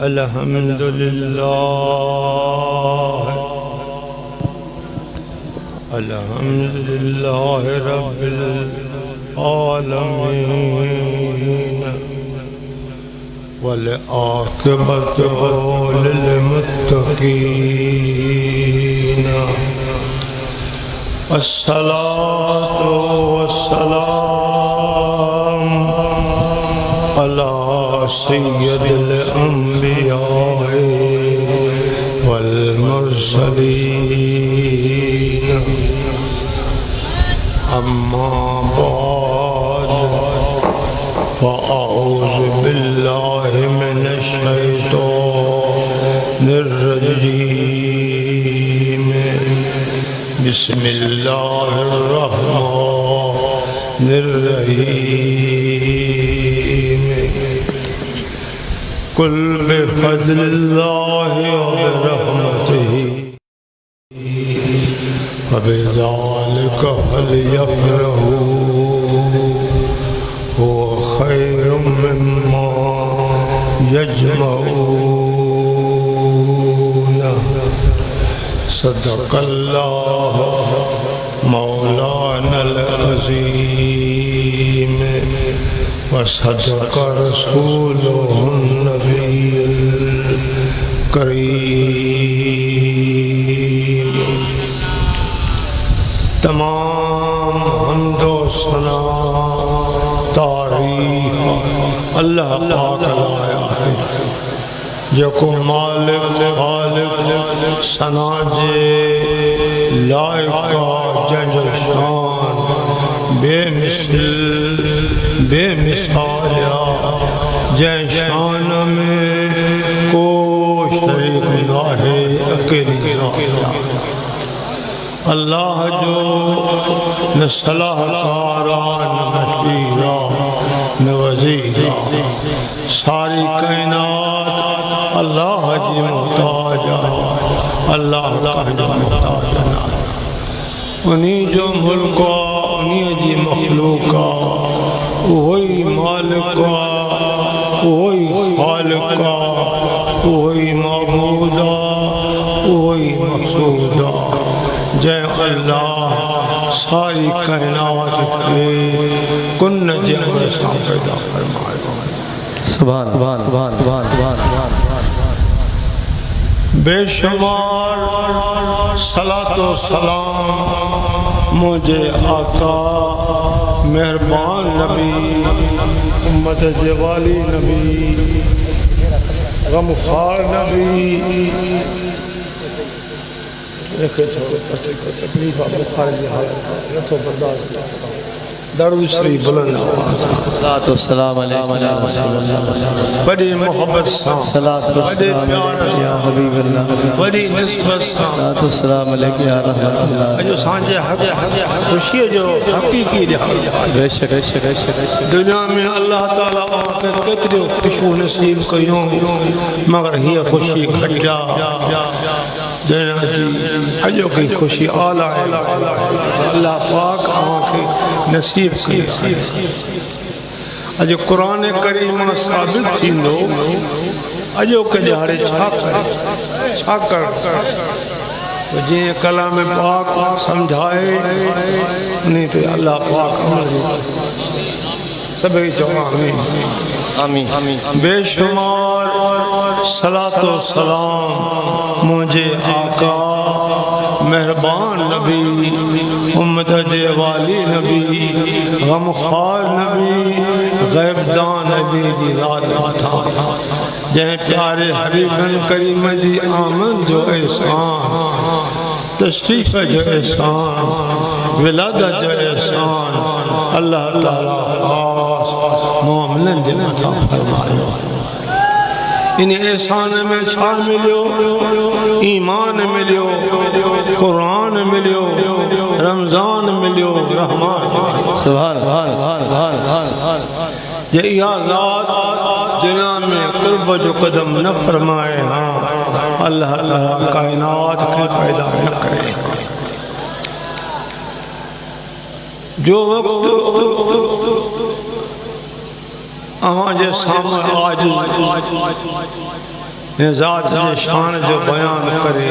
अल्हम्दुलिल्लाह रब्बिल आलमीन वल आक़िबतु लिल मुत्तक़ीन अस्सलातु वस्सलाम अला सय्यदिल अंबिया वल मुरसलीन अम्मा बाद फ़अऊज़ु बिल्लाहि मिनश शैतानिर रजीम बिस्मिल्लाहिर रहमानिर रहीम कुल बिफ़ज़्लिल्लाहि व बिरहमतिही फबिज़ालिका फ़लयफ़रहू हुवा ख़ैरुम मिम्मा यजमऊन सदक़ल्लाहु मौलानल अज़ीम व सदक़ रसूलुहुन नबियुल करीम। तमाम हम्दो सना तारीफ़ अल्लाह पाक लाया है जेको मालिक खालिक सना जे लाइक़ा जंहिंजो शान बेमिसाल जंहिं शान में को शरीक नाहे अकेली अल्लाह जो न सलाहकारा न मशीरा न वज़ीरा सारी कायनात अल्लाह जी मोहताज अल्लाह जो मोहताज ना उन्हीं जो मुल्क उन्हीं जी मखलूक वही मालिक वही खालिक वही माबूद वही मक़सूद जय अल्लाह सारी कायनात के कुन जे अमर सां पैदा फरमायो। सुभान सुभान सुभान सुभान सुभान बेशुमार सलातो सलाम मुझे आका मेहरबान नबी उम्मत जवाली नबी गमखार नबी तकलीफ बुखार की हालत नथो बर्दाश्त दरूद शरीफ बुलंद सलातो सलाम अलैहि बड़ी मोहब्बत से सलातो बड़े प्यार या हबीबल्लाह बड़ी निस्बत से सलातो सलाम अलैहि या रहमतुल्लाह जो सांझे हक खुशी जो हकीकी बेशक बेशक बेशक दुनिया में अल्लाह ताला के केतरी खुशबू नसीब कयो मगर ये खुशी घटा देना जी अजो की खुशी आला अल्लाह पाक आके नसीब की अजो कुरान करीम साबित थींदो अजो के ॾियारे छा कर जे कलाम पाक समझाए उन्हीं ते अल्लाह पाक सभी जो आमीन आमीन बेशुमार सलातो सलाम मुझे आका मेहरबान नबी उम्मत वाली नबी गमखार नबी गैबदान नबी जी रात था जय प्यारे हबीबन करीम जी आमद जो एहसान तशरीफ जो एहसान विलादत जो एहसान अल्लाह ताला खास मोमिनन जे मथा फरमायो। इन एहसान में छा मिलियो ईमान मिलियो कुरान मिलियो रमजान मिलियो रहमान सुभान सुभान सुभान सुभान जे इहा ज़ात जिना में क़ुर्ब जो कदम न फरमाए हाँ अल्लाह ताला कायनात के पैदा न करे जो वक्त आवाज़ सामने आज इन ज़ात जे शान जो बयान करे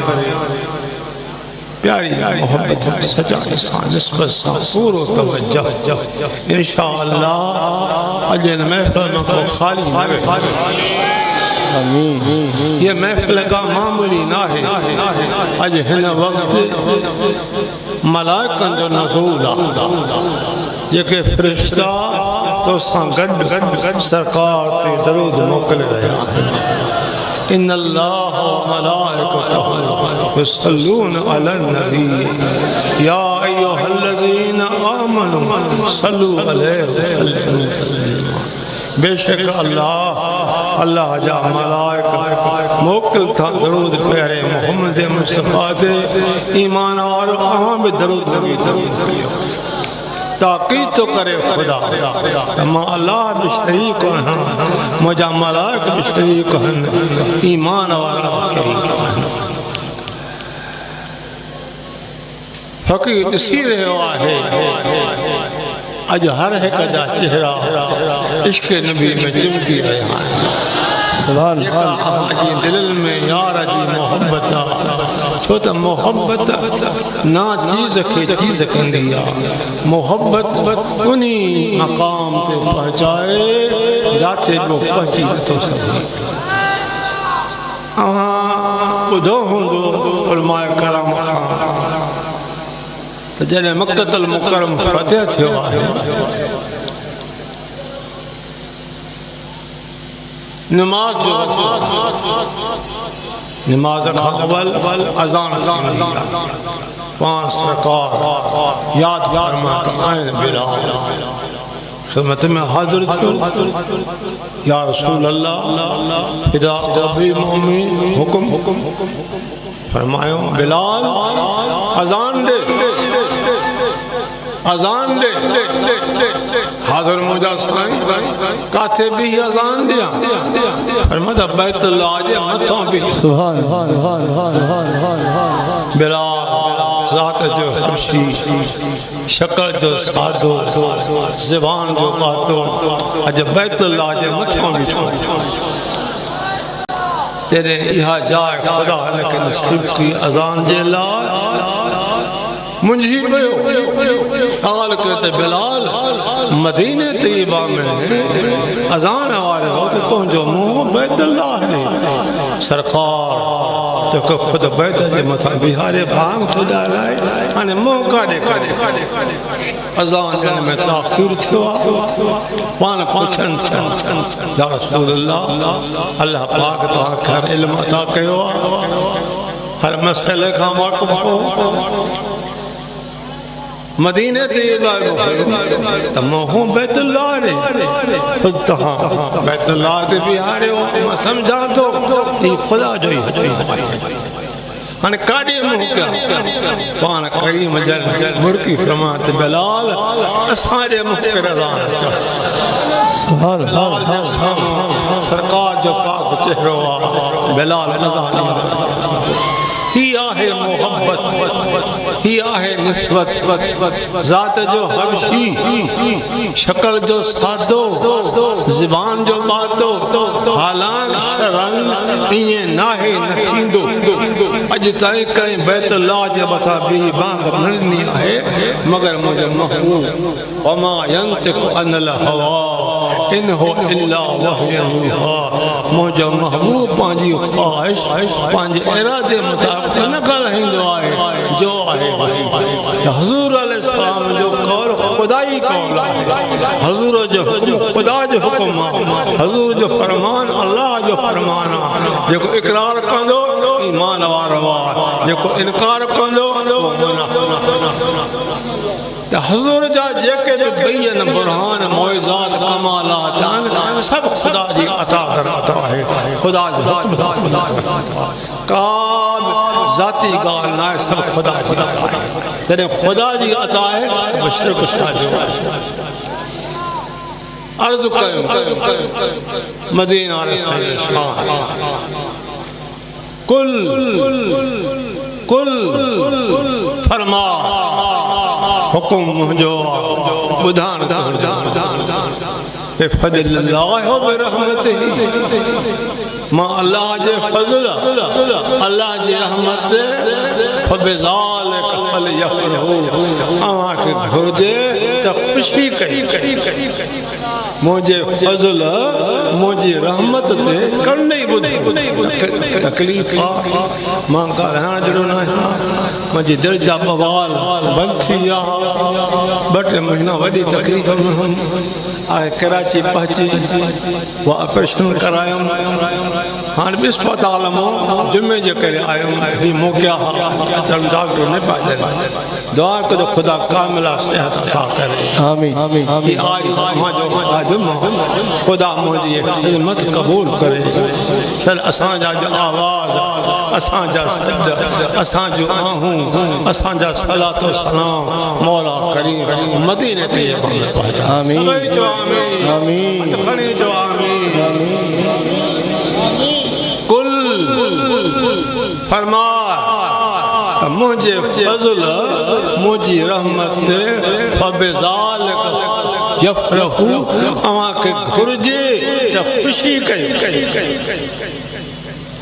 प्यारी मोहब्बत सजा सां निस्बत सां पूरो तवज्जो इंशाअल्लाह अज इन महफिल में को खाली न ये महफिल का मामूली ना है अज हिन वक्त मलाइकन जो नज़ूल जेके फरिश्ता तो सां गड सरकार ते दरूद मोकले रहा है इन्नल्लाह व मलाइकतहु युसल्लूना अलन नबी या अय्युहल्लज़ीना आमनू सल्लू अलैहि वसल्लिमू तस्लीमा। बेशक अल्लाह जा मलाइका मोकल था दरूद प्यारे मोहम्मद मुस्तफा ते ईमान वारो अहां भी दरूद करियो ताक़ीद तो करे खुदा मां अल्लाह भी शरीक हैं मुझा मलाइक भी शरीक हैं ईमान वाला फ़कीर ॾिसी रहियो आहे अज हर एक जा चेहरा इश्क नबी में चिमकी रहा है दिल में यार जी मोहब्बत छो तो मोहब्बत ना चीज़ के चीज़ कंदी मोहब्बत उन्हीं मकाम ते पहुँचाए जाते वो पहुँची नथो सघे। ॿुधो हूंदो उलमाए करम खां तो जॾहिं मक्कतुल मुकरम फतेह थियो आहे नमाज जो नमाज खां अवल अज़ान पान सरकार याद फरमाता आहिनि बिलाल खिदमत में हाज़िर थियो या रसूल अल्लाह फिदा अबी मोमिन हुक्म फरमायो बिलाल अज़ान दे हाज़िर मौजा साईं काथे भी अज़ान दिया फरमाता बैतुल्लाह जे मथों भी सुभान बिलाल ज़ात जो हबशी शक्ल जो सादो ज़बान जो बातो अज बैतुल्लाह जे मथों भी तेरे यहाँ जाए खुदा ने के नसीब की अज़ान जे ला मुंझी पियो ख्याल कहते बिलाल मदीने तैयबा में अज़ान वाले हो तो तुझो मुंह बैतुल्लाह ने सरकार तो खुद बैत जे मथा बिहारे भांग थो ॾाराए हाणे मुंह काॾे अज़ान ॾियण में ताख़ीर थियो पाण पुछनि या रसूल अल्लाह पाक तव्हां खैर इल्म अता कयो हर मसइले खां वाक़ुफ़ हो मदीने तैयबा तो मोह बैतुल्लाह ने खुद तहां बैतुल्लाह ते बिहारे हो मैं समझा तो खुदा जो ही हाणे काॾे मुंह कया पाण करीम जल मुड़की फरमात बिलाल असां जे मुंह ते रज़ान सुभान अल्लाह सरकार जो पाक चेहरो बिलाल अज़ान ही आहे मोहब्बत ही आहे निस्बत ज़ात जो हबशी शक्ल जो सादो ज़बान जो बातो हालान शरन इए नाहे न थींदो अज ताईं कई बैतुल्लाह जे मथा बि बांग भरनी आहे मगर मुझे महबूब वमा यंतिकु अनिल हवा इन हो इल्ला वहयु यूहा मुझो महबूब पंहिंजी ख्वाहिश पंहिंजे इरादे मुताबिक़ न ॻाल्हाईंदो आहे जो आहे हुज़ूर अलैहिस्सलाम जो कौल खुदाई कौल आहे हुज़ूर जो हुक्म खुदा जो हुक्म आहे हुज़ूर जो फरमान अल्लाह जो फरमान आहे जेको इक़रार कंदो ईमान वारो आहे जेको इनकार कंदो हुज़ूर जा जेके भी बयन बुरहान मौइज़ात कमालात सब खुदा जी अता है खुदा जो का ज़ाती गाल ना सब खुदा जी अता है जॾहिं खुदा जी अता है मुशरिक साजो अर्ज़ कयो मदीना रसूल शाह कुल फरमा हुकुम मुझो बुधान बिफज़लिल्लाह व बिरहमतिही मां अल्लाह जे फज़ल अल्लाह जी रहमत फबिज़ालिका फलयफ़रहू अवां के घुर्जे त खुशी कई मुझे फज़ल मुझे रहमत ते करने बुध तकलीफ मां का रहण जड़ो ना मुझे दिल जा बवाल बंद थी आ बट महीना वडी तकलीफ में हम आए कराची पहुंची वो ऑपरेशन करायो हां अस्पताल में जुमे जे करे आयो ही मोकिया जब डॉक्टर ने पाए दुआ करो खुदा कामिला सेहत अता करे आमीन आमीन आमीन आज मां जो खादिम खुदा मुझे खिदमत कबूल करे चल असा जा आवाज असा जा सजदा असा जो आहू असा जा सलात व सलाम मौला करीम मदीने ते पहुंचा आमीन आमीन खणी जो आमीन कुल फरमा मुझे फज़ल मुझी रहमत फबिज़ालिका यफ़रहू अवां के घुर्जे त खुशी कई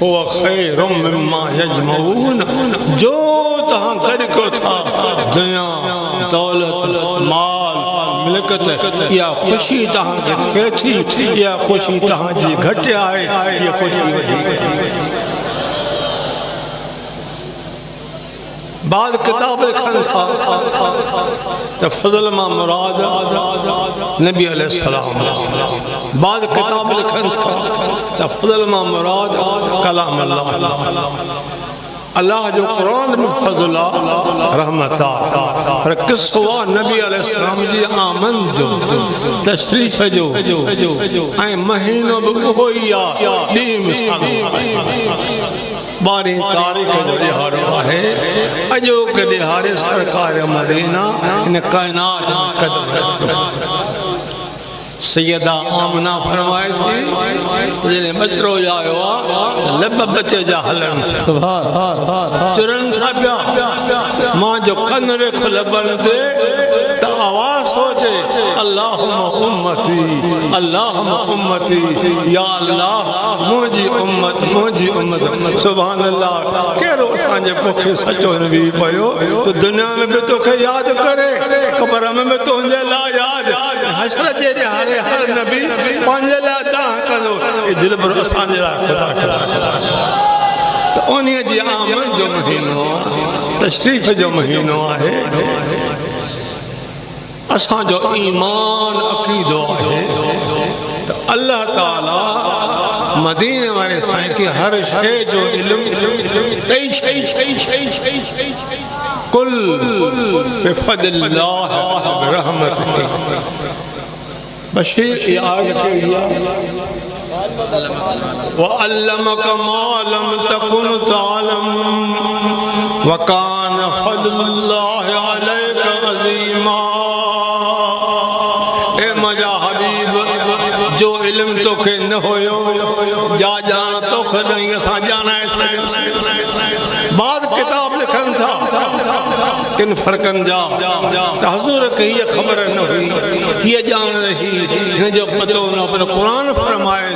हुवा खैरुम मिम्मा यजमऊन जो तहां गॾु कयो था दुनिया दौलत माल मिलकत या खुशी तहां खे थिए थी या खुशी तहां जी घटि आहे या खुशी वधीक बाद किताब लिखन था तो फजल मा मुराद नबी अलैहिस्सलाम बाद किताब लिखन था तो फजल मा मुराद कलाम अल्लाह अल्लाह जो कुरान में फजल रहमत पर किस्सो नबी अलैहिस्सलाम जी आमन जो तशरीफ जो ऐं महीनो भी वो ही आ डी मिसाल 12 तारीख जो दिहाड़ो है अजो के दिहाड़े सरकार मदीना इन कायनात में कदम सैयदा आमना फरमाए थी जने बचरो जायो लब बचे जा हलन सुभान चुरन था पिया मां जो कन रख लबन ते त आवाज सोचे अल्लाहुम्मा उम्मती या अल्लाह मुझी उम्मत सुभान अल्लाह केरो सांजे पोखे सचो नबी पयो तो दुनिया में भी तो के याद करे कब्र में भी तो जे ला याद हशर जे हारे हर नबी पंजे ला दा करो ए दिल पर सांजे ला खुदा तो ओनी जी आमन जो महीनो तशरीफ जो महीनो है असा जो ईमान अकीदो है तो अल्लाह ताला मदीने वाले साईं के हर शे जो इल्म कुल बिफज़लिल्लाह व रहमतिही बशीर ये आगे के व अल्लमका मा लम तकुन तालम व कान फज़लुल्लाह अलैका अज़ीमा ए मजा हबीब जो इल्म तो के न होयो या जान तो खदई असा जाना है बाद किताब लिखन था किन फरकन जा हुजूर के ये खबर न हुई ये जान रही ने जो पतो न पर कुरान फरमाए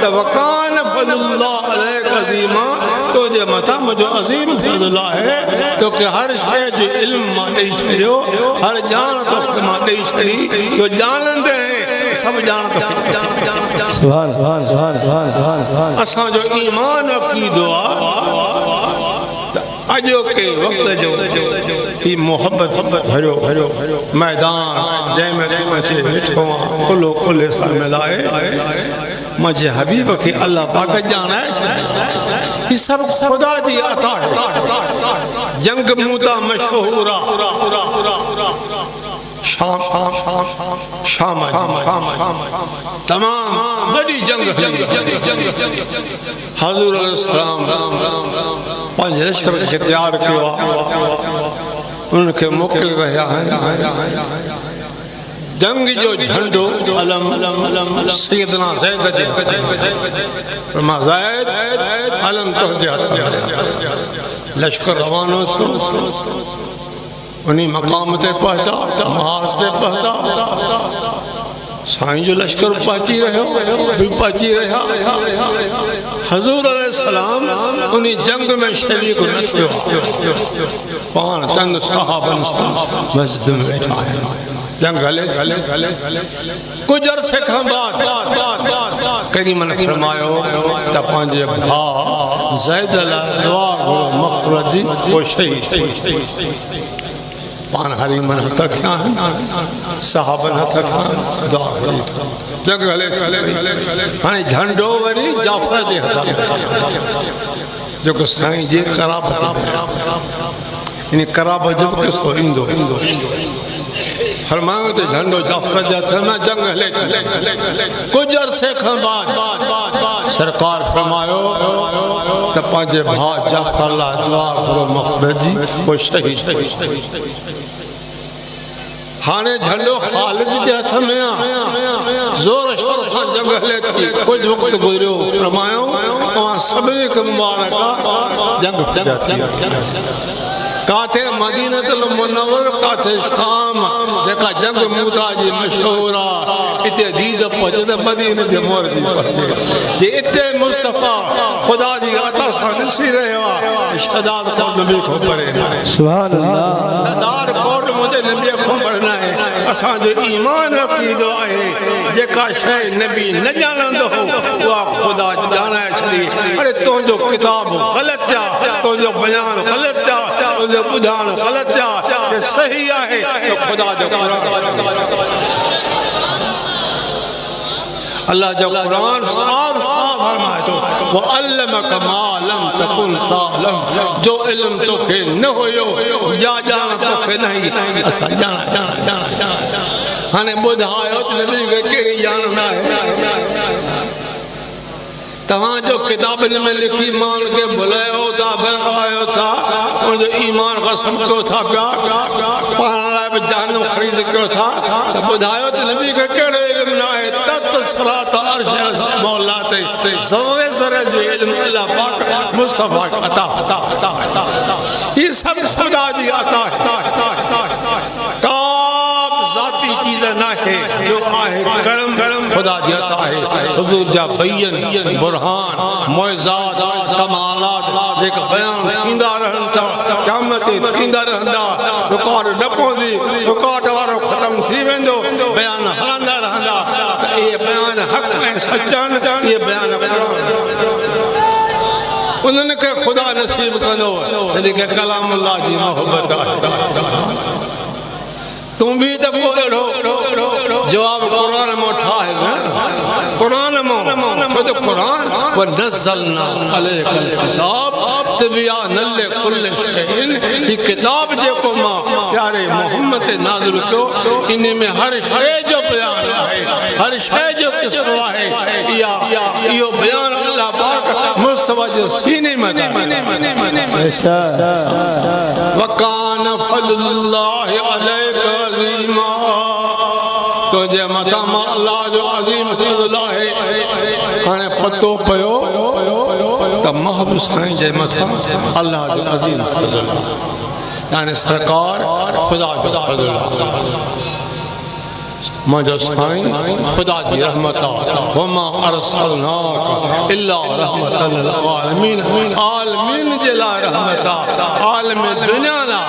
तो वकान फज़लुल्लाह अलैका अज़ीमा तो जे मथा मुझो अजीम फज़ल है तो के हर शय जो इल्म मा दई छयो हर जान तो मा दई छई जो जानंदे सब जान तो सुभान सुभान सुभान सुभान असा जो ईमान अकीदो अजो के वक्त जो ही मोहब्बत भरो मैदान जै में तू अचे वेठो खुलो खुले सा मिलाए मुझे हबीब के अल्लाह पाक जाना है ये सब खुदा जी अता है जंग मुता मशहूरा शाम तमाम बड़ी जंग हुजूर अलैहिस्सलाम पांच लश्कर के तैयार किया उनके मोकल रहा है जंग जो झंडो अलम सैयदना ज़ैद जी फरमा ज़ैद अलम तो लश्कर रवाना सो उन्हीं मकाम ते पहुंचा महाज ते पहुंचा साईं जो लश्कर पहुंची रहियो भी पहुंची रहा हजूर अलैहिस्सलाम उन जंग में शरीक न थियो पान चंद सहाबन मस्जिद में बैठा है जंग हले कुछ अरसे खां बाद करीमन फरमायो त पंहिंजे भाउ ज़ैद लाइ दुआ घुरो मखरजी वो शहीद पान हरी मन हथ रखिया सहाबन हथ रखिया दुआ घुरी जंग हले हाणे झंडो वरी जाफर जे हथ जो को साईं जे कराबत इन कराबत जो किसो इंदो फरमायो ते झंडो जाफर जे हथ में जंग हले कुछ अरसे खां बाद सरकार फरमायो त पंहिंजे भाउ जाफर लाइ दुआ करो मखरजी वो शहीद हाने झंडो खालिद जे हथ में आ जोर शोर सां जंग हले थी कुछ वक्त गुजरियो फरमायो और सभिनी खे मुबारक जंग काथे मदीनतुल मुनव्वर काथे शाम जेका जंग मूता जी मशहूर आ इते दीद पहुंचे त मदीने जे मोर जी पहुंचे जे इते मुस्तफा खुदा जी अता सां ॾिसी रहियो आहे शहदाद कोट नबी को परे सुभान अल्लाह शहदाद कोट मुझे नबी को पढ़ना है असा जो ईमान अकीदो आहे जेका शय नबी न जानंदो हो वा खुदा जानाए छडी अरे तो जो किताब गलत जा तो जो बयान गलत जा तो जो बुधान गलत जा ये सही है तो खुदा जो अल्लाह जो कुरान साफ फरमाए तो वो अल्लमक मा लम तकुन तालम जो इल्म तोखे न होयो या जान तोखे नहीं असा जाना हाने बुधायो नबी के केरी जानना है तवां जो किताबन में लिखी मान के बुलायो था बनायो था उन जो ईमान कसम को था प्यार पढ़ने लाइ जहन्नम खरीद कयो था तो बुधायो तो नबी के केड़े इल्म ना है तत सरात अर्श मौला ते सवे सरे जो इल्म अल्लाह पाक मुस्तफा अता ये सब खुदा जी अता काब जाती चीज ना है जो आहे करम खुदा जी अता है हुजूर जा बयन बुरहान मौइज़ात कमालात जेका बयान थींदा रहन था क़यामत थींदा रहंदा रिकॉर्ड न पवंदी रिकॉर्ड वारो खत्म थी वेंदो बयान हलंदा रहंदा ये बयान हक ऐं सचन ये बयान उन्हनि खे खुदा नसीब कंदो जॾहिं कलाम अल्लाह जी मोहब्बत आहे तुम भी तो जवाब कुरान में उठा है ना कुरान में तो कुरान व नज़लना अलैकल किताब तिबयानन लिकुल्लि शैइन ये किताब जेको मां प्यारे मोहम्मद ते नाज़िल कयो इन में हर शय जो बयान है हर शय जो किस्सो है या यो बयान अल्लाह पाक मुस्तफा जो सीने में वकान फज़लुल्लाहि अलैका अज़ीमा तो जे मथा अल्लाह जो अज़ीम फज़ल है हाने पतो पयो त महबूब साईं जे मथा अल्लाह जो अज़ीम फज़ल यानी सरकार खुदा जो फज़ल मुझो साईं खुदा जी रहमत वमा अरसलनाक इल्ला रहमतल लिल आलमीन आलमीन जे ला रहमत आलम दुनिया ला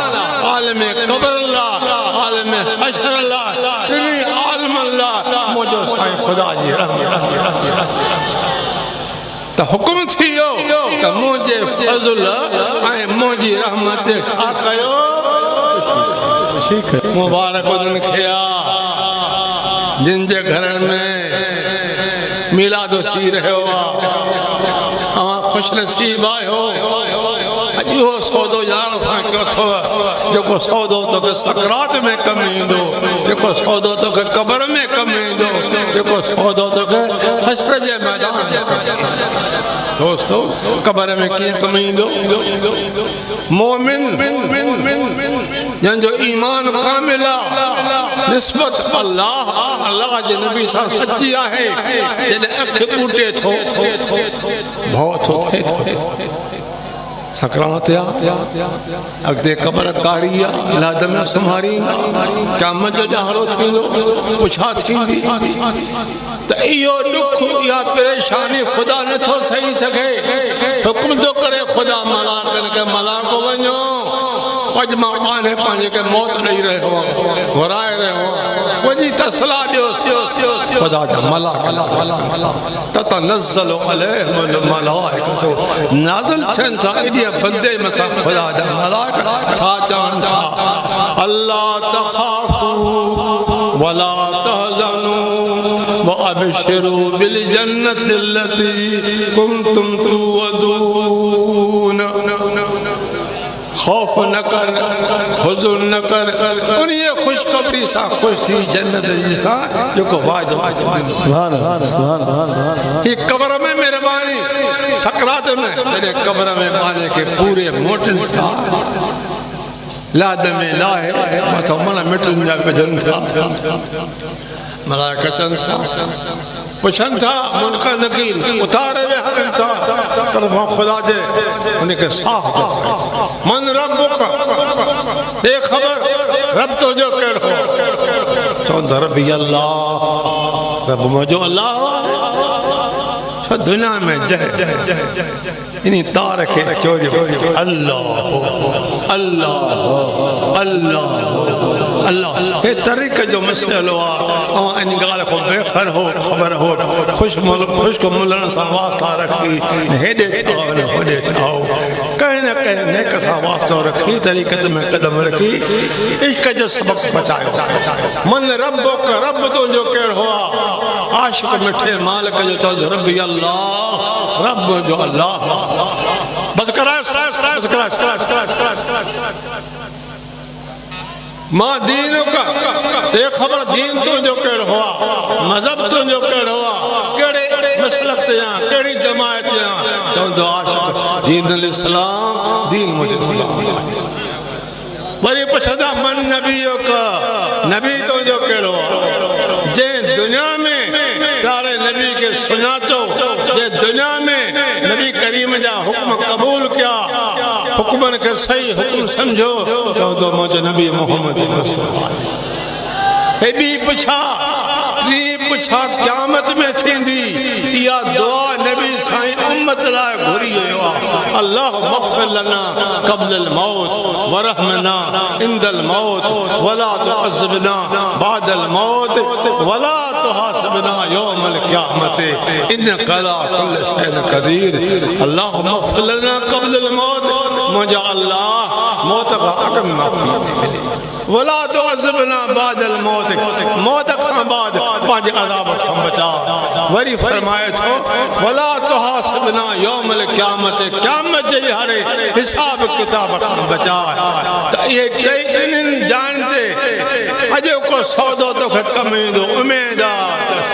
आलम कब्र ला आलम हशर ला इनी आलम ला मुझो साईं खुदा जी रहमत त हुकुम थियो त मुझे फज़ल ऐं मुझी रहमत छा कयो मुबारक उन खिया जिन जे घर में मिलाद थी रहियो आहे खुश नसीब आयो अॼु सौदो यार सां कयो अथव जेको सौदो तोखे सकरात में कम ईंदो जेको सौदो तोखे क़ब्र में कम ईंदो जेको सौदो तोखे हश्र जे मैदान दोस्तो क़ब्र में कीअं कम ईंदो मोमिन जंहिंजो ईमान कामिल आहे निस्बत अल्लाह जे नबी सां सची आहे जॾहिं अखि ॿूटे थो भउ थो थिए सकरात अगते कबर कारी लाद में संभारी क़यामत जो हारो थींदो पुछा थींदी त इहो दुख या परेशानी खुदा नथो सही सके हुक्म तो करे खुदा मलाकन के मलाको वञो अज मां पाने पांजे के मौत ॾेई रहियो आहियां घुराए रहियो आहियां वञी तसला ॾियो खुदा जा मलाक ततनज़्ज़लु अलैहिमुल मलाइकतु नाज़िल थियनि था एॾे बंदे मथां खुदा जा मलाइक छा चवनि था अल्लाह तख़ाफ़ू वला तहज़नू वअबशिरू बिल जन्नति अल्लती कुंतुम तुअदून खौफ न कर हुज़ुन न कर उन्हीं खुशखबरी सा खुश थी जन्नत जिसा जो को वादो सुभान अल्लाह ये कब्र में मेहरबानी सकरात में तेरे कब्र में पाने के पूरे मोटन था लाद में लाहे मथो मन मिटन जा बजन था मलाइकतन था पुछन था मुनकर नकीर उतारे वे हरन था तरफा खुदा दे उन्हें के साफ मन रब्बुक ए खबर रब तो जो कह हो तो रब्बी अल्लाह रब मजो अल्लाह दुनिया में जय इन्हीं तार के चोरी अल्लाह अल्लाह अल्लाह अल्लाह ये तरीक़े जो मसलो आ इन गाल को बेखर हो खबर हो खुश को मिलन सा वास्ता रखी हेडे चाओ ने होडे चाओ कहीं न कहीं नेक सा वास्ता रखी तरीक़त में कदम रखी इश्क जो सबक बचायो मन रब्बो का रब तो जो कह हुआ आशिक मिठे मालिक जो तो रब्बी अल्लाह रब जो अल्लाह बस कराए बस कराए मां दीन का ये खबर दीन तो जो कह हुआ मजहब तो जो कह हुआ केड़े मसलक ते या केड़ी जमात या तो दो आशिक दीन इस्लाम दीन मुझे बड़ी पछदा मन नबियों का नबी तो जो कह हुआ जे दुनिया में प्यारे नबी के सुनातो जे दुनिया में नबी करीम जा हुक्म कबूल किया हुक्मन के सही हुक्म समझो तो मुझे नबी मोहम्मद मुस्तफा हे भी पुछा क़यामत में थींदी या दुआ नबी साईं उम्मत लाए घुरी हुआ अल्लाह मग़फ़िर लना क़ब्ल अल मौत वरहमना इंदल मौत वला तुअज़्ज़िबना बादल मौत वला तुहासिबना यौमल क़यामत इन्नका अला कुल्लि शैइन क़दीर अल्लाह मग़फ़िर लना क़ब्ल अल मौत मुझे अल्लाह मौत का अटम माफ़ी मिली वला तुअज़्ज़िबना बादल मौत का बाद पांच अज़ाब से बचा वरी फरमाए तो वला तुहासिबना यौमल क़यामत क़यामत जे हरे हिसाब किताब से बचा त ये टेन जानते अजो को सौदो तो कमेंदो उम्मीद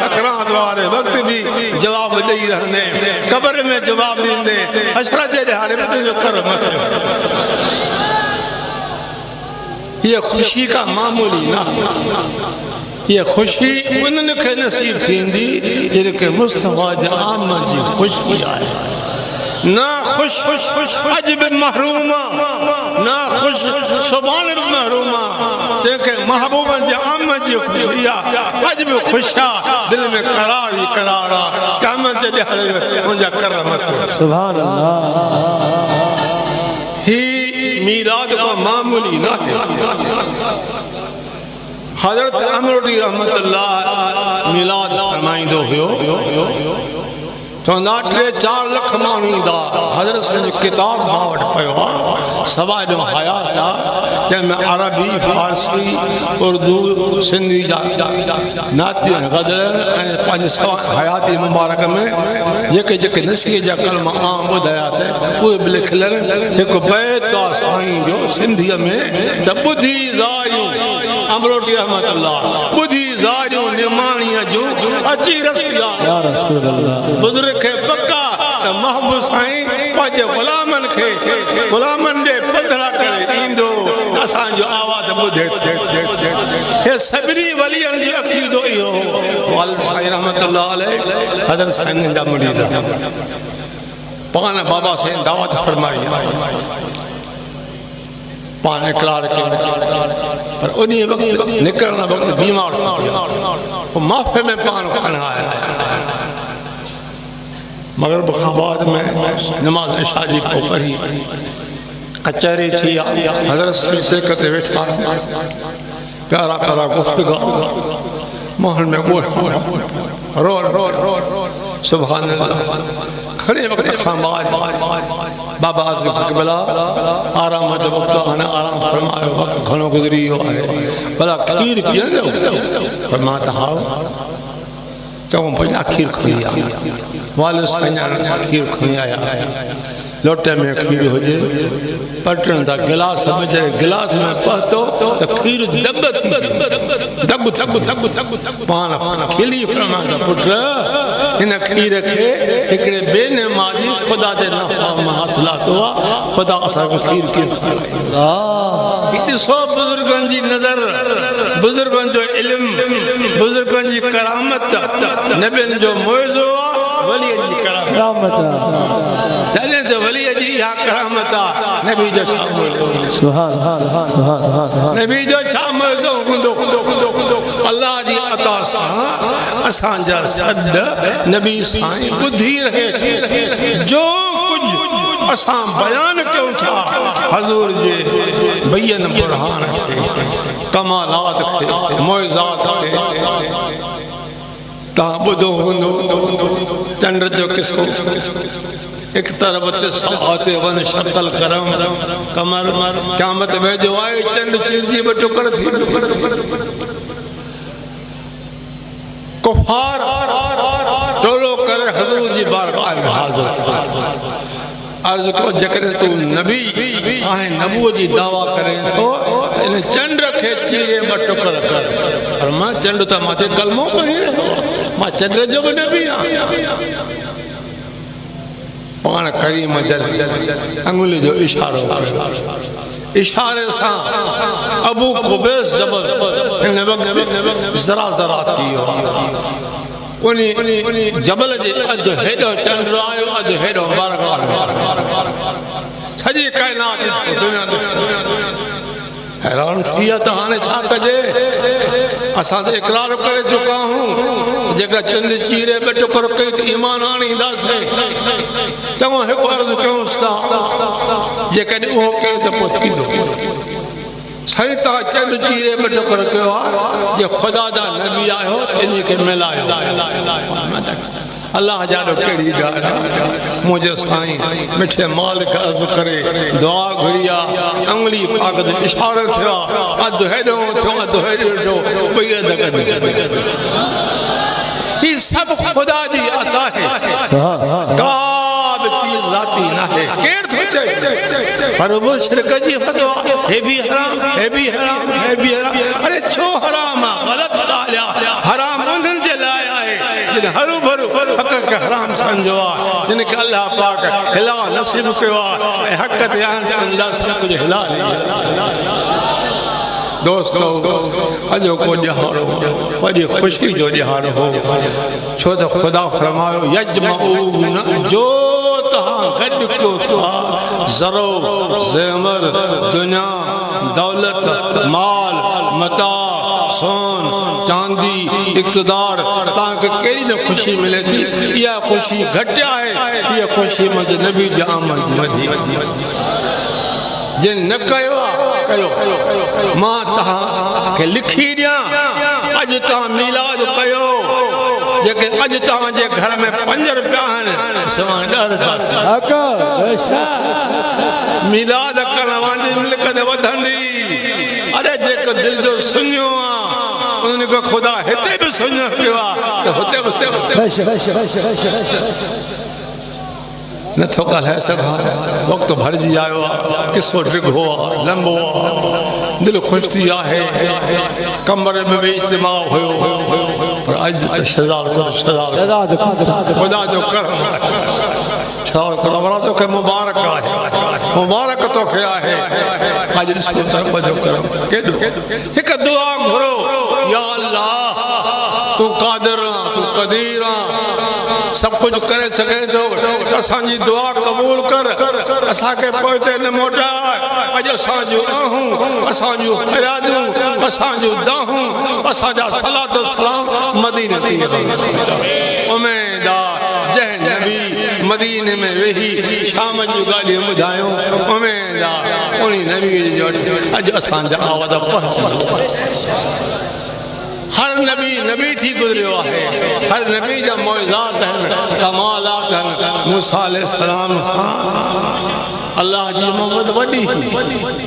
सकरात वाले वक्त भी जवाब दई रहने कब्र में जवाब दींदे हशर जे हारे में जो कर मत ये खुशी का मामूली ना ये खुशी उन्हनि खे नसीब थींदी जिनके मुस्तफा जा आमद जी खुशी आए ना खुश अज भी महरूमा ना खुश सुभान भी महरूमा देखे महबूबा जा आमद जी खुशी अज भी खुशा दिल में करार ही करारा क़यामत जे हले मुझा करमत सुभान अल्लाह ही मीलाद का मामूली ना हज़रत अमरुद्दीन रहमतुल्लाह मिलाद फरमाइंदो हुयो तो 3-4 लाख माण्हू ईंदा हज़रत साईं जो किताब मां वटि पियो आहे सवा जो हयात आहे जंहिंमें अरबी फारसी उर्दू सिंधी जा नातियूं गज़ल ऐं पंहिंजे सवा हयाती मुबारक में जेके जेके नसीह जा कलमा आम ॿुधाया अथई उहे बि लिखियल आहिनि हिकु बैत आहे साईं जो सिंधीअ में त ॿुधी ज़ारियूं अमरुद्दीन रहमतुल्लाह ॿुधी ज़ारियूं निमाणीअ जूं अची रसूल बुज़ुर्ग के पक्का महबूब साईं पांचे गुलामन दे पंधरा करे इंदो असा जो आवाज बुधे हे सभी वलियन जी अकीदो इहो वाल साईं रहमतुल्लाह अलैह हज़रत साईं जा मुरीद पान बाबा से दावत फरमाई पान इकरार के पर उन्हीं वक्त निकलना वक्त बीमार था वो माफे में पान खाना आया मगर बखाबाद में नमाज इशा जी को पढ़ी कचहरी थी हजरत से कते बैठा प्यारा प्यारा गुफ्तगू महल में रो रो रो रो सुभान अल्लाह खड़े वक्त खामाज बाबा कबला आराम जो वक्त आने आराम फरमायो वक्त घणो गुजरी वियो आहे भला खीर पीअंदो फरमाता हाओ चऊं भई खीर खणी आ वालिद साईं खीर खणी आया लोटे में खीर हुजे पटन दा गिलास में गिलास में पहतो तो खीर दग थी दग थग थग थग पान खिली फरमाता पुट इन खीर के एकड़े बेनमाजी खुदा दे नाम हाथ लातो खुदा असा खीर के सौ बुजुर्गन जी नजर बुजुर्गन जो इल्म बुजुर्गन जी करामत नबियन जो मौजो वली जी करामत जाने जो वली जी या करामत नबी जो सुभान सुभान नबी जो शाम जो खुदो अल्लाह जी अता सा असा जा सद नबी साईं बुधी रहे जो कुछ असा बयान क्यों था हजूर जे बयन बुरहान कमालात के मौइज़ात के ता बुधो हुंदो चंद्र जो किसको एक तरफ साते वन शक्ल करम कमर क़यामत में जो आए चंद चीजी बटुकर थी कुफार टोलो करे हजूर जी बारगाह में हाजिर अर्ज को जकर तू नबी आहे नबूअ जी दावा करे तो इन चंद्र के चीरे बटुकर कर और मां चंद्र त माथे कलमो पढ़ी मां चंद्र जो भी नबी आ पान करीम जल अंगुली जो इशारो इशारे से अबू कुबैस जबल जरा जरा थी उनी जबल जे अध हेडो चंद्र आयो अध हेडो बारगाह सजी कायनात दुनिया हैरान थिया त हाने छा कजे असा तो इकरार करे चुका हूं जेका चंद चीरे में टुकर कई तो ईमान आणींदा से चङो हिकु अर्ज़ कयूं था जेकॾहिं उहो कयो त पोइ थींदो साईं तव्हां चंद चीरे में टुकर कयो आहे जे ख़ुदा जा नबी आहियो इन खे मिलायो अल्लाह जानो कहिड़ी ॻाल्हि मुंहिंजे साईं मिठे मालिक अर्ज़ करे दुआ घुरिया अंगुली पाक जो इशारो थियो अधु हेॾो थियो अधु हेॾो थियो ॿई अध गॾु ही सब खुदा जी अता है का भी चीज जाती ना है केर सोचे पर वो शिरक जी फतवा है भी हराम है भी हराम है भी हराम अरे छो हराम गलत ॻाल्हि हराम उन्हनि जे लाइ आहे जिन हरू भरू हक़ खे हराम समझो आहे जिन खे अल्लाह पाक हिला नसीब कयो आहे ऐं हक़ ते अल्लाह सब कुछ हिला दोस्तों अजो को ॾिहाड़ो वॾी ख़ुशी जो ॾिहाड़ो हो छो त ख़ुदा फरमायो यजमऊन जो तव्हां गॾु कयो था ज़रो ज़ेवर दुनिया दौलत माल मता सोन चांदी इक़्तिदार तव्हांखे कहिड़ी न ख़ुशी मिले थी इहा ख़ुशी घटि आहे इहा ख़ुशी मुंहिंजे नबी जी आमद वधी जिन न कयो कयो मां तव्हांखे लिखी ॾियां अॼु तव्हां मीलाद कयो जेके अॼु तव्हांजे घर में 5 रुपया आहिनि मीलाद करण वांजी मिल्कत वधंदी अरे जेको दिल जो सुञो आहे उन्हनि खे ख़ुदा हिते बि सुञो पियो आहे त हुते नथो ॻाल्हाए सघां वक़्तु भरिजी आयो आहे किसो डिघो आहे लंबो आहे दिलि ख़ुशि थी आहे कमरे में बि इज्तिमा हुयो पर अॼु त ख़ुदा जो करम तोखे मुबारक आहे मुबारक तोखे आहे अॼु ॾिसो तरफ़ जो करम केॾो हिकु दुआ घुरो या अल्लाह तूं क़ादिर तूं क़दीर सब कुछ करे सके तो असांजी दुआ कबूल कर असांखे पोइते न मोटाए अॼु असांजूं आहूं असांजूं फरियादूं असांजूं दाहूं असांजा सलात सलाम मदीने ते उम्मीदार जंहिं नबी मदीने में वेही शाम जूं ॻाल्हियूं ॿुधायूं उम्मीदार उन नबी जो अॼु असांजा आवाज़ पहुची हर नबी नबी थी गुजरियो है हर नबी जा मौजज़ात हैं कमालात हैं मूसा अलैहिस्सलाम अल्लाह जी मोहब्बत वडी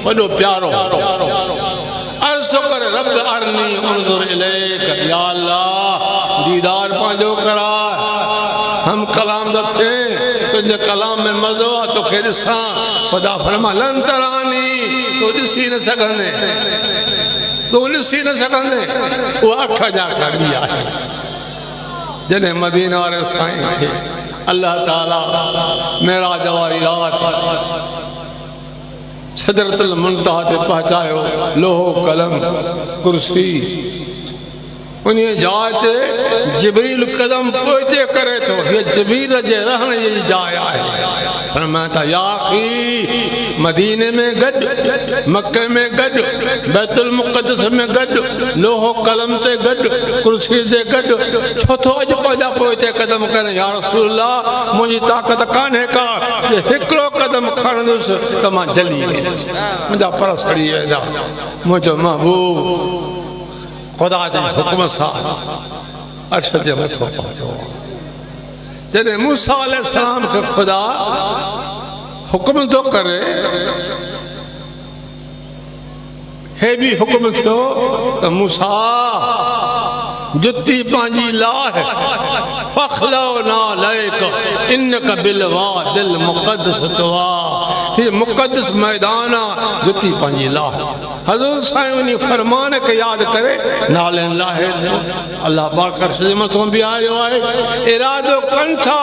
वडो प्यारो अर्ज़ कर रब अरनी उन्ज़ुर इलैक या अल्लाह दीदार पांजो करा हम कलाम द थे तुझे कलाम में मज़ो आ तो के ॾिसां खुदा फरमा लन तरानी तो ॾिसी न सघंदे तो ॾिसी न सघंदे वो अख जा कबी आहे जने मदीना वाले साईं खे अल्लाह ताला मेराज वारी रात सिदरतुल मुंतहा ते पहुंचायो लोहो कलम कुर्सी उन जाइ ते जिब्रील कदम पोइते करे थो ये जिब्रील जे रहण जी जाइ आहे फरमाता या अखी मदीने में गड मक्के में गड बैतुल मुक़द्दस में गड लोहो कलम ते गड कुर्सी ते गड छो तो अज पंहिंजा पोइते कदम करे या रसूल अल्लाह मुंहिंजी ताक़त कान्हे का ये हिकिड़ो कदम खणंदुसि त मां जली वेंदुसि मुंहिंजा पर सड़ी वेंदा मुंहिंजो महबूब खुदा जे हुक्म सां अर्श जे मथो पहुतो जॾहिं मूसा अलैहिस्सलाम खे खुदा हुक्म थो करे हे भी हुक्म थियो त मूसा जुत्ती पंहिंजी लाह फखलो ना लैक इनक बिलवादिल मुक़द्दस तवा ये मुक़द्दस मैदान जुत्ती पंहिंजी लाह हज़ूर साईं उन फरमान के याद करे नाले लाहे अल्लाह पाक अर्श जे मथो भी आयो आहे इरादो कन था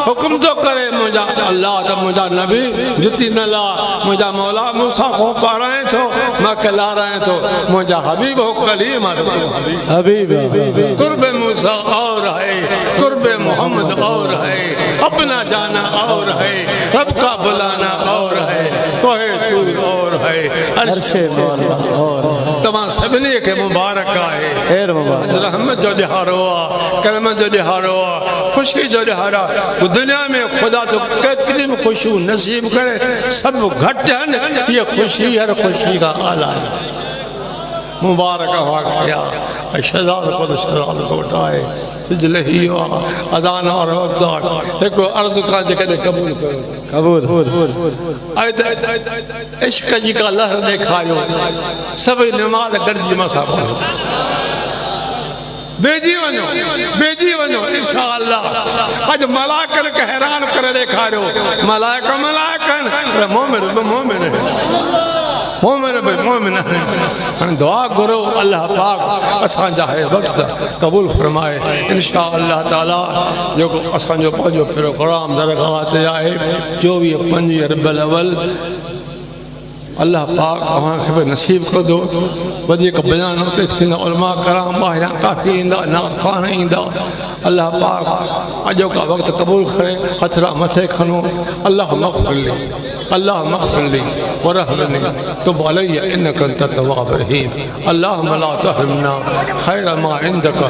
हुक्म तो करे मुंहिंजा अल्लाह त मुंहिंजा नबी जुत्ती न ला मुंहिंजा मौला मूसा को पाराए थो मां कलाराए थो मुंहिंजा हबीब हो कलीम हबीब कुर्ब मूसा और है कुर्ब मोहम्मद और है अपना जाना और है रब का बुलाना और है कोहे तूर और है अर्शे मौला और तमाम सभिनी के मुबारक आहे खैर मुबारक रहमत जो ॾिहारो आहे करमत जो ॾिहारो आहे ख़ुशी जो ॾिहारो आहे दुनिया में खुदा तो केतिरी बि ख़ुशियूं नसीब करे सब घटि आहिनि ये खुशी हर खुशी का आला है मुबारक वाक़िया शहज़ाद को तो शहज़ाद को उठाए सिजले ही अदान और वक़्त हिकिड़ो अर्ज़ का जेकॾहिं क़बूल कयो कबूल इश्क जी का लहर ॾेखारियो सभई नमाज़ गॾिजी मसां पढ़ो बेजी वञो इंशाअल्लाह अॼु मलाइकनि खे हैरान करे ॾेखारियो मलाइकनि मोमिन हाणे दुआ घुरो अल्लाह पाक असांजा हे वक़्त क़बूल फरमाए इंशाअल्लाह ताला जेको असांजो पंहिंजो प्रोग्राम दरगाह ते आहे 24-5 रबिउल अव्वल अल्लाह पाक अव्हांखे बि नसीब कंदो वधीक बयान उते थींदा उलमा कराम ॿाहिरां काफ़ी ईंदा नात ख़ान ईंदा अल्लाह पाक अॼो का वक़्त क़बूल करे हथरा मथे खणो अल्लाह मग़फ़िर ली वरहमनी तुब अलैया इन्नका अंत तव्वाब रहीम अल्लाहुम्म ला तहरिमना खैर मा इंदक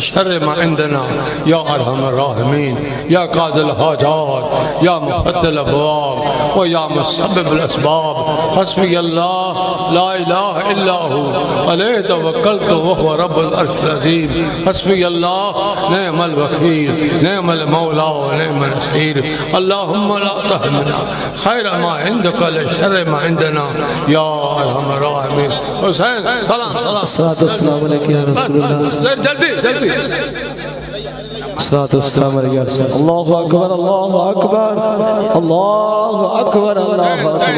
शर्र मा इंदना या अरहमर राहिमीन या काज़िल हाजात या मुफ़द्दिल अबवाब व या मुसब्बिबुल असबाब हस्बी अल्लाह ला इलाहा इल्ला हु अलैहि तवक्कलतु व हुवा रब्बुल अर्शिल अज़ीम हस्बी अल्लाह निअमल वकील निअमल मौला व निअमल नसीर अल्लाहुम्मा ला तहरिमना खैर मा इंदक शर्र मा इंदना या अरहमर राहिमीन हुसैन सलाम अस्सलाम अलैकुम या रसूलुल्लाह जल्दी अस्सलाम अलैकुम अल्लाहु अकबर अल्लाहु अकबर अल्लाहु अकबर अल्लाहु अकबर।